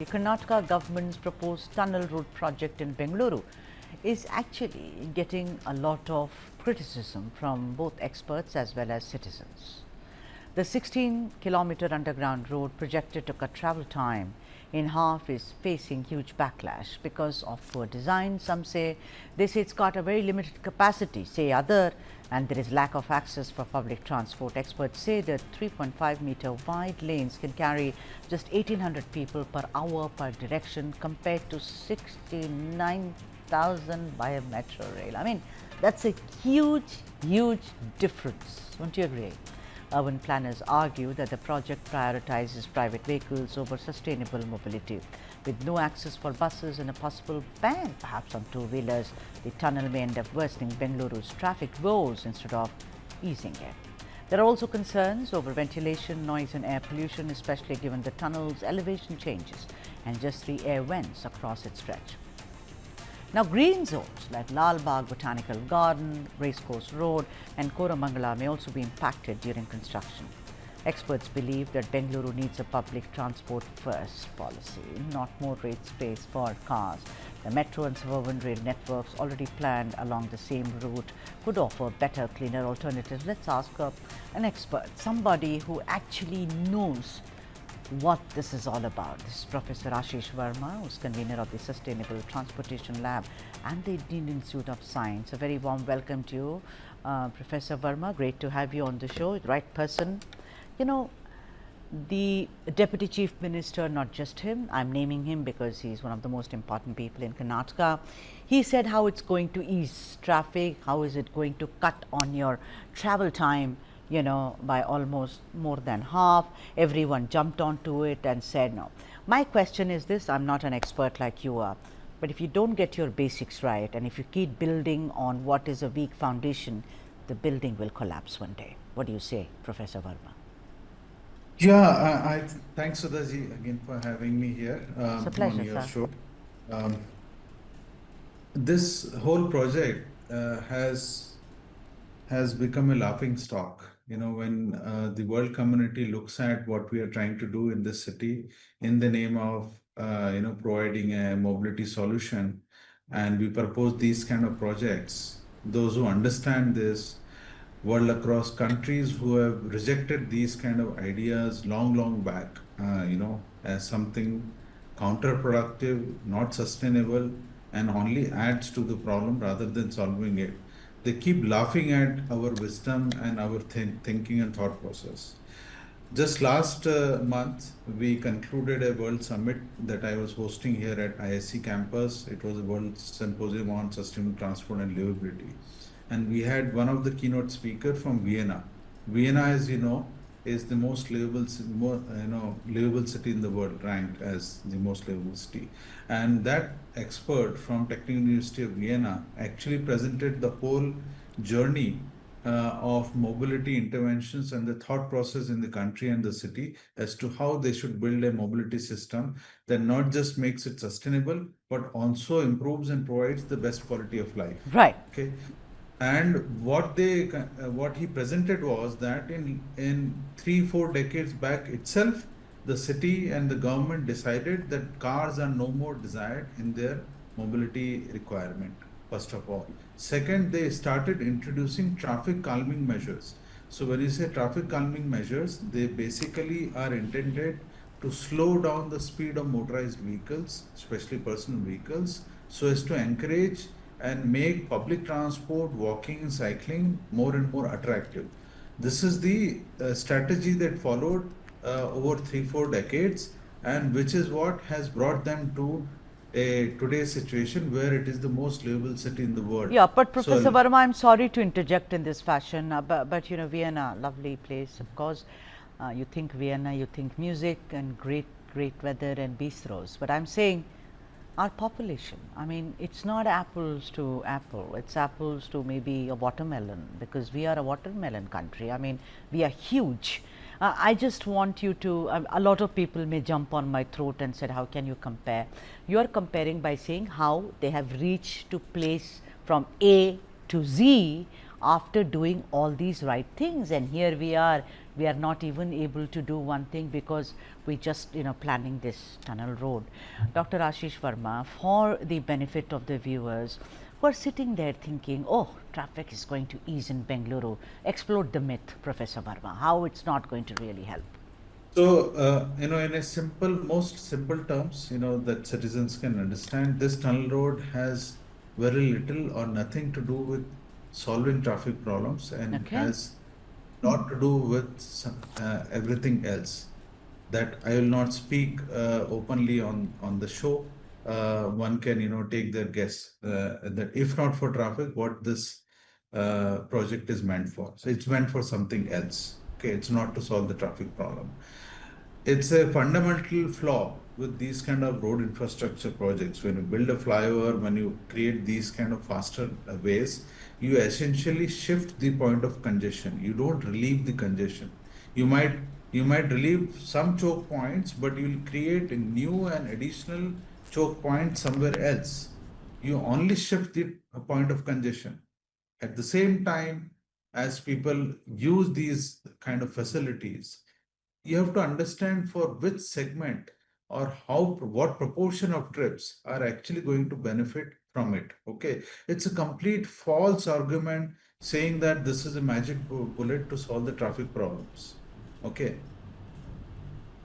The Karnataka government's proposed tunnel route project in Bengaluru is actually getting a lot of criticism from both experts as well as citizens. The 16-kilometer underground road projected to cut travel time in half is facing huge backlash because of poor design. Some say it's got a very limited capacity, say other, and there is lack of access for public transport. Experts say that 3.5-meter wide lanes can carry just 1,800 people per hour per direction compared to 69,000 by a metro rail. I mean, that's a huge difference. Won't you agree? Urban planners argue that the project prioritizes private vehicles over sustainable mobility. With no access for buses and a possible ban perhaps on two-wheelers, the tunnel may end up worsening Bengaluru's traffic woes instead of easing it. There are also concerns over ventilation, noise and air pollution, especially given the tunnel's elevation changes and just 3 air vents across its stretch. Now, green zones like Lal Bagh Botanical Garden, Racecourse Road and Koramangala may also be impacted during construction. Experts believe that Bengaluru needs a public transport first policy, not more rate space for cars. The metro and suburban rail networks already planned along the same route could offer better, cleaner alternatives. Let's ask an expert, somebody who actually knows what this is all about. This is Professor Ashish Warma, who is convener of the Sustainable Transportation Lab and the Indian Institute of Science. A very warm welcome to you, Professor Warma. Great to have you on the show. Right person. You know, the Deputy Chief Minister, not just him, I am naming him because he is one of the most important people in Karnataka. He said how it's going to ease traffic, how is it going to cut on your travel time, you know, by almost more than half. Everyone jumped onto it and said no. My question is this, I'm not an expert like you are, but if you don't get your basics right and if you keep building on what is a weak foundation, the building will collapse one day. What do you say, Professor Warma? Yeah, thanks Sudhaji again for having me here It's a pleasure, on your sir. show. This whole project has become a laughing stock. You know, when the world community looks at what we are trying to do in this city in the name of providing a mobility solution, and we propose these kind of projects, those who understand this world across countries who have rejected these kind of ideas long back, as something counterproductive, not sustainable, and only adds to the problem rather than solving it. They keep laughing at our wisdom and our thinking and thought process. Just last month, we concluded a World Summit that I was hosting here at ISC campus. It was a World Symposium on Sustainable Transport and Livability. And we had one of the keynote speakers from Vienna. Vienna, as you know, is the most livable city in the world, ranked as the most livable city. And that expert from Technical University of Vienna actually presented the whole journey of mobility interventions and the thought process in the country and the city as to how they should build a mobility system that not just makes it sustainable, but also improves and provides the best quality of life. Right. Okay. And what he presented was that in 3-4 decades back itself, the city and the government decided that cars are no more desired in their mobility requirement, first of all. Second, they started introducing traffic calming measures. So when you say traffic calming measures, they basically are intended to slow down the speed of motorized vehicles, especially personal vehicles, so as to encourage and make public transport, walking and cycling more and more attractive. This is the strategy that followed over 3-4 decades, and which is what has brought them to today's situation where it is the most livable city in the world. Yeah, but Professor Varma, I'm sorry to interject in this fashion, but you know, Vienna, lovely place, of course. You think Vienna, you think music and great weather and bistros. But I'm saying our population, I mean, it's not apples to apple, it's apples to maybe a watermelon, because we are a watermelon country. I mean, we are huge. I just want you to, a lot of people may jump on my throat and said, how can you compare? You are comparing by saying how they have reached to place from A to Z after doing all these right things, and here we are not even able to do one thing because we just planning this tunnel road. Dr. Ashish Varma, for the benefit of the viewers who are sitting there thinking, oh, traffic is going to ease in Bengaluru, explode the myth, Professor Varma, how it's not going to really help. So, in a most simple terms, that citizens can understand, this tunnel road has very little or nothing to do with solving traffic problems and Okay. has lot to do with everything else that I will not speak openly on the show. One can, take their guess that if not for traffic, what this project is meant for. So it's meant for something else. Okay, it's not to solve the traffic problem. It's a fundamental flaw with these kind of road infrastructure projects. When you build a flyover, when you create these kind of faster ways, you essentially shift the point of congestion. You don't relieve the congestion. You might you might relieve some choke points, but you will create a new and additional choke point somewhere else. You only shift the point of congestion. At the same time, as people use these kind of facilities, you have to understand for which segment or what proportion of trips are actually going to benefit from it. Okay, it's a complete false argument saying that this is a magic bullet to solve the traffic problems. Okay,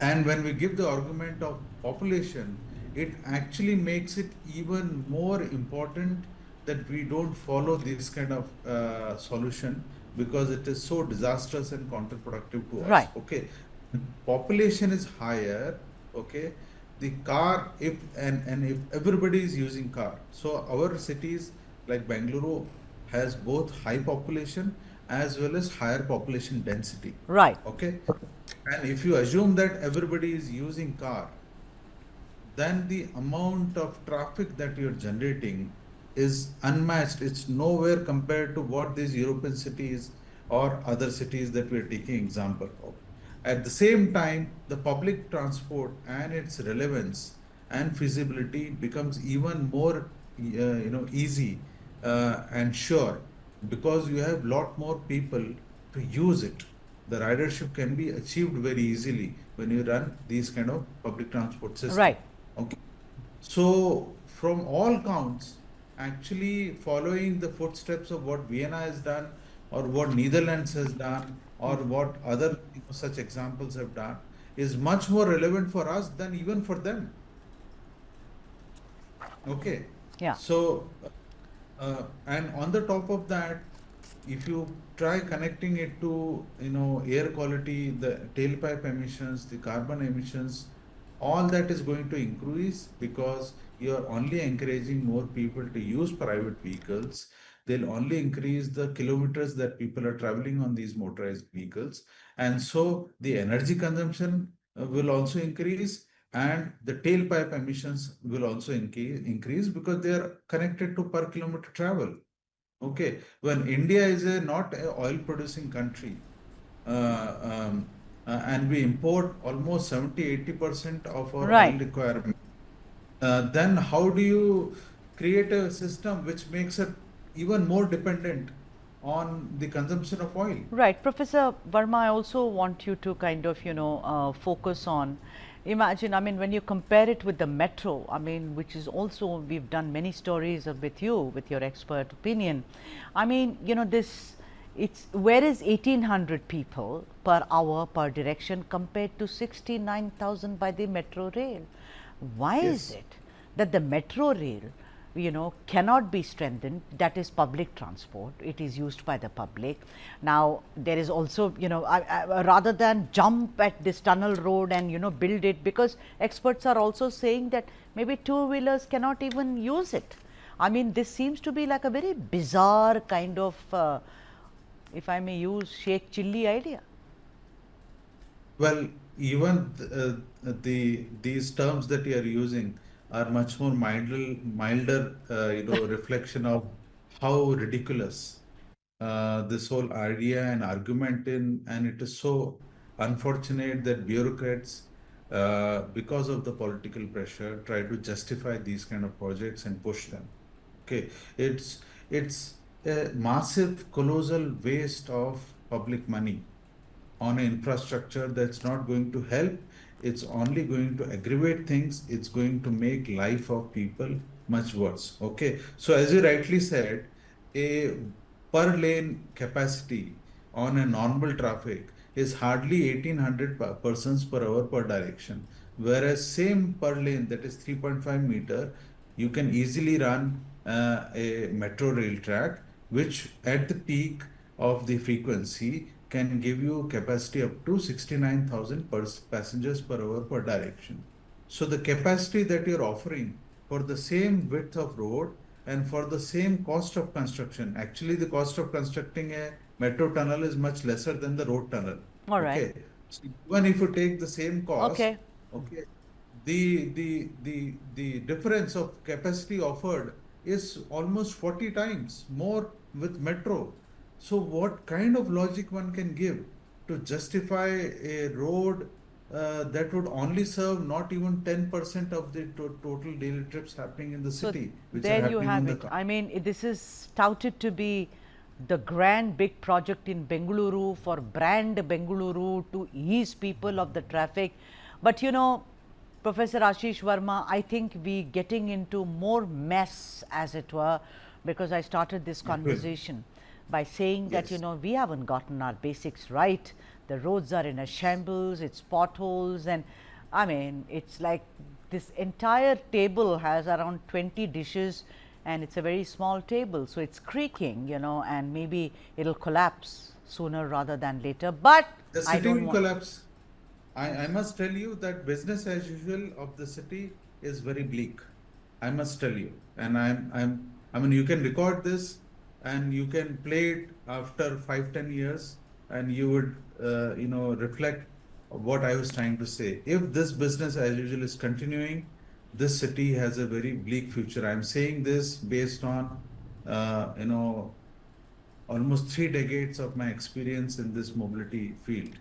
and when we give the argument of population, it actually makes it even more important that we don't follow this kind of solution because it is so disastrous and counterproductive to Right. us. Okay, population is higher. Okay, the car, and if everybody is using car, so our cities like Bengaluru has both high population as well as higher population density. Right. Okay, and if you assume that everybody is using car, then the amount of traffic that you're generating is unmatched. It's nowhere compared to what these European cities or other cities that we're taking example of. At the same time, the public transport and its relevance and feasibility becomes even more, easy and sure because you have lot more people to use it. The ridership can be achieved very easily when you run these kind of public transport system. Right. Okay. So from all counts, actually following the footsteps of what Vienna has done or what Netherlands has done or what other such examples have done is much more relevant for us than even for them. Okay. Yeah. So and on the top of that, if you try connecting it to air quality, the tailpipe emissions, the carbon emissions, all that is going to increase because you are only encouraging more people to use private vehicles. They'll only increase the kilometers that people are traveling on these motorized vehicles, and so the energy consumption will also increase, and the tailpipe emissions will also increase because they are connected to per kilometer travel. Okay, when India is not a oil producing country, and we import almost 70-80% of our oil Right. requirement, then how do you create a system which makes it even more dependent on the consumption of oil? Right. Professor Verma, I also want you to kind of, focus on, imagine, I mean, when you compare it with the metro, I mean, which is also, we've done many stories with you, with your expert opinion. I mean, it's, where is 1800 people per hour per direction compared to 69,000 by the metro rail? Why is Yes. it that the metro rail cannot be strengthened? That is public transport, it is used by the public. Now there is also, rather than jump at this tunnel road and build it, because experts are also saying that maybe two wheelers cannot even use it. I mean, this seems to be like a very bizarre kind of, if I may use Sheikh Chilli idea. Well, even these terms that you are using are much more milder, reflection of how ridiculous this whole idea and argument and it is so unfortunate that bureaucrats, because of the political pressure, try to justify these kind of projects and push them. Okay, it's a massive colossal waste of public money on an infrastructure that's not going to help. It's only going to aggravate things. It's going to make life of people much worse. Okay. So as you rightly said, a per lane capacity on a normal traffic is hardly 1800 persons per hour per direction. Whereas same per lane, that is 3.5 meter, you can easily run a metro rail track, which at the peak of the frequency can give you capacity up to 69,000 passengers per hour per direction. So the capacity that you're offering for the same width of road and for the same cost of construction, actually the cost of constructing a metro tunnel is much lesser than the road tunnel. All right. Okay. So even if you take the same cost, Okay. okay, the difference of capacity offered is almost 40 times more with metro. So what kind of logic one can give to justify a road that would only serve not even 10% of the total daily trips happening in the So city, which are there you happening in have the it. car. I mean, this is touted to be the grand big project in Bengaluru for brand Bengaluru to ease people of the traffic. But you know, Professor Ashish Warma, I think we getting into more mess, as it were, because I started this It will. conversation by saying that, you Yes. know, we haven't gotten our basics right. The roads are in a shambles, it's potholes, and I mean, it's like this entire table has around 20 dishes and it's a very small table. So, it's creaking, you know, and maybe it will collapse sooner rather than later. But The I city don't will want. collapse. I must tell you that business as usual of the city is very bleak. I must tell you. And I mean, you can record this and you can play it after 5, 10 years and you would, reflect what I was trying to say. If this business as usual is continuing, this city has a very bleak future. I'm saying this based on, uh, you know, almost 3 decades of my experience in this mobility field.